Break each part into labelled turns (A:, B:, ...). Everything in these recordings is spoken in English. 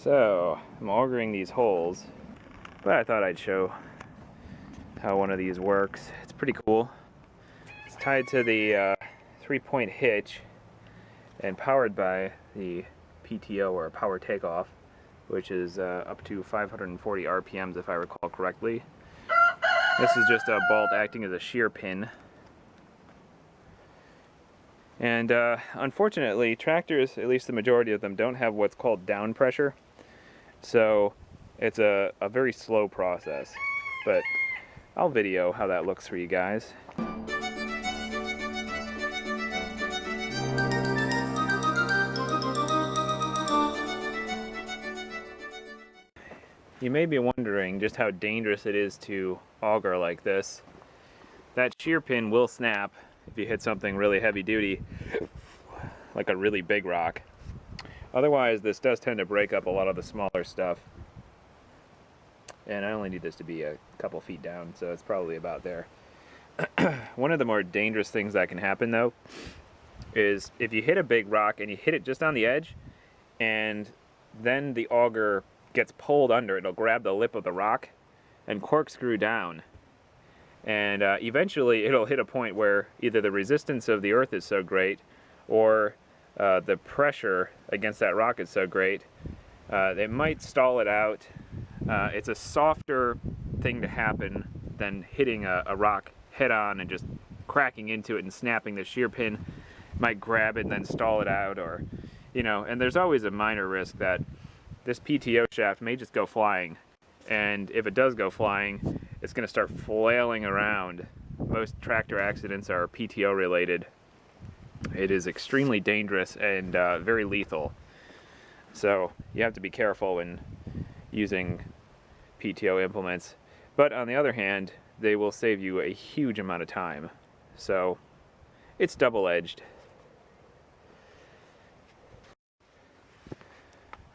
A: So, I'm augering these holes, but I thought I'd show how one of these works. It's pretty cool. It's tied to the 3-point hitch and powered by the PTO, or power takeoff, which is up to 540 RPMs if I recall correctly. This is just a bolt acting as a shear pin. And unfortunately, tractors, at least the majority of them, don't have what's called down pressure. So it's a very slow process. But I'll video how that looks for you guys. You may be wondering just how dangerous it is to auger like this. That shear pin will snap if you hit something really heavy duty, like a really big rock. Otherwise, this does tend to break up a lot of the smaller stuff. And I only need this to be a couple feet down, so it's probably about there. One of the more dangerous things that can happen, though, is if you hit a big rock and you hit it just on the edge, and then the auger gets pulled under, it'll grab the lip of the rock and corkscrew down. And eventually it'll hit a point where either the resistance of the earth is so great, or the pressure against that rock is so great, they might stall it out. It's a softer thing to happen than hitting a rock head on and just cracking into it and snapping the shear pin. Might grab it and then stall it out, or, you know, and there's always a minor risk that this PTO shaft may just go flying. And if it does go flying, it's going to start flailing around. Most tractor accidents are PTO related. It is extremely dangerous and very lethal. So you have to be careful when using PTO implements. But on the other hand, they will save you a huge amount of time. So it's double-edged.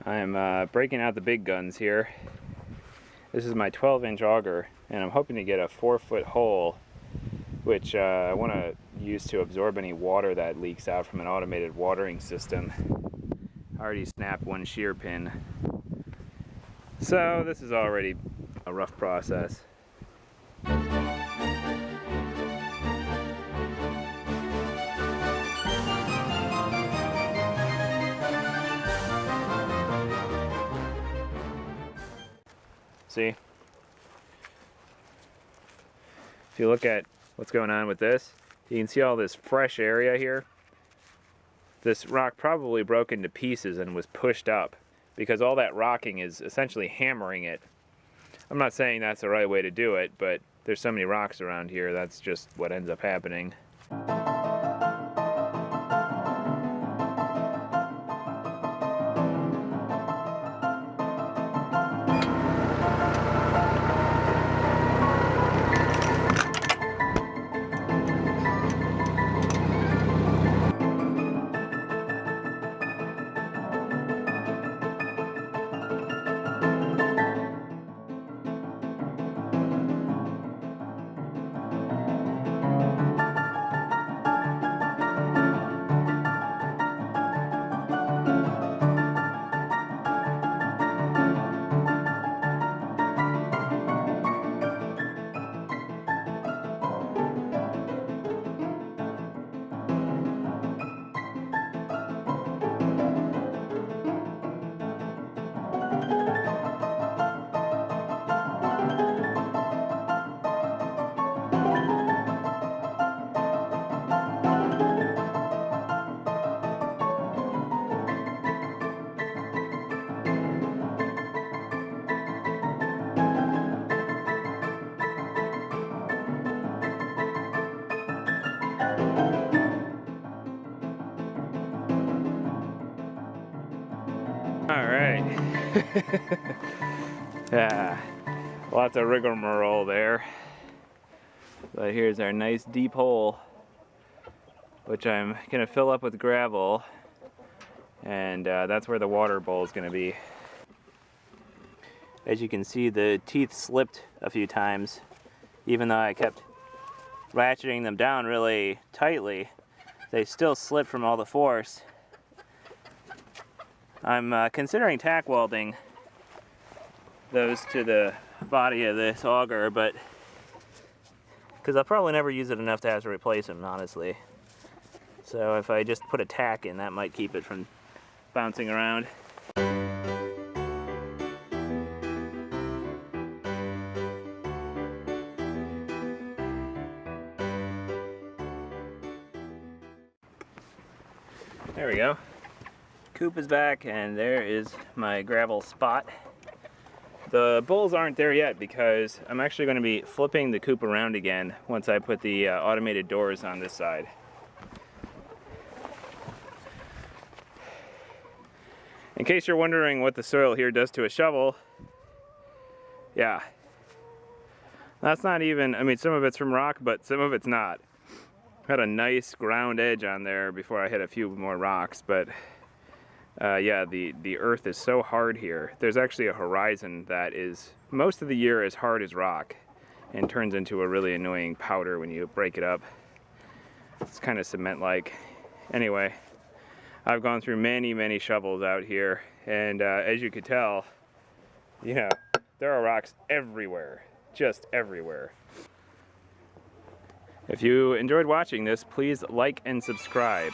A: I'm breaking out the big guns here. This is my 12-inch auger, and I'm hoping to get a 4-foot hole, which I want to use to absorb any water that leaks out from an automated watering system. I already snapped one shear pin, so this is already a rough process. See? If you look at what's going on with this, you can see all this fresh area here. This rock probably broke into pieces and was pushed up because all that rocking is essentially hammering it. I'm not saying that's the right way to do it, but there's so many rocks around here, that's just what ends up happening. All right. Yeah, lots of rigmarole there. But here's our nice deep hole, which I'm gonna fill up with gravel, and that's where the water bowl is gonna be. As you can see, the teeth slipped a few times, even though I kept ratcheting them down really tightly. They still slipped from all the force. I'm considering tack welding those to the body of this auger, but because I'll probably never use it enough to have to replace them, honestly. So if I just put a tack in, that might keep it from bouncing around. There we go. Coop is back, and there is my gravel spot. The bulls aren't there yet because I'm actually going to be flipping the coop around again once I put the automated doors on this side. In case you're wondering what the soil here does to a shovel, yeah. That's not even, I mean, some of it's from rock, but some of it's not. Had a nice ground edge on there before I hit a few more rocks, but yeah, the earth is so hard here. There's actually a horizon that is most of the year as hard as rock and turns into a really annoying powder when you break it up. It's kind of cement-like. Anyway, I've gone through many shovels out here, and as you could tell, you know, there are rocks everywhere, just everywhere. If you enjoyed watching this, please like and subscribe.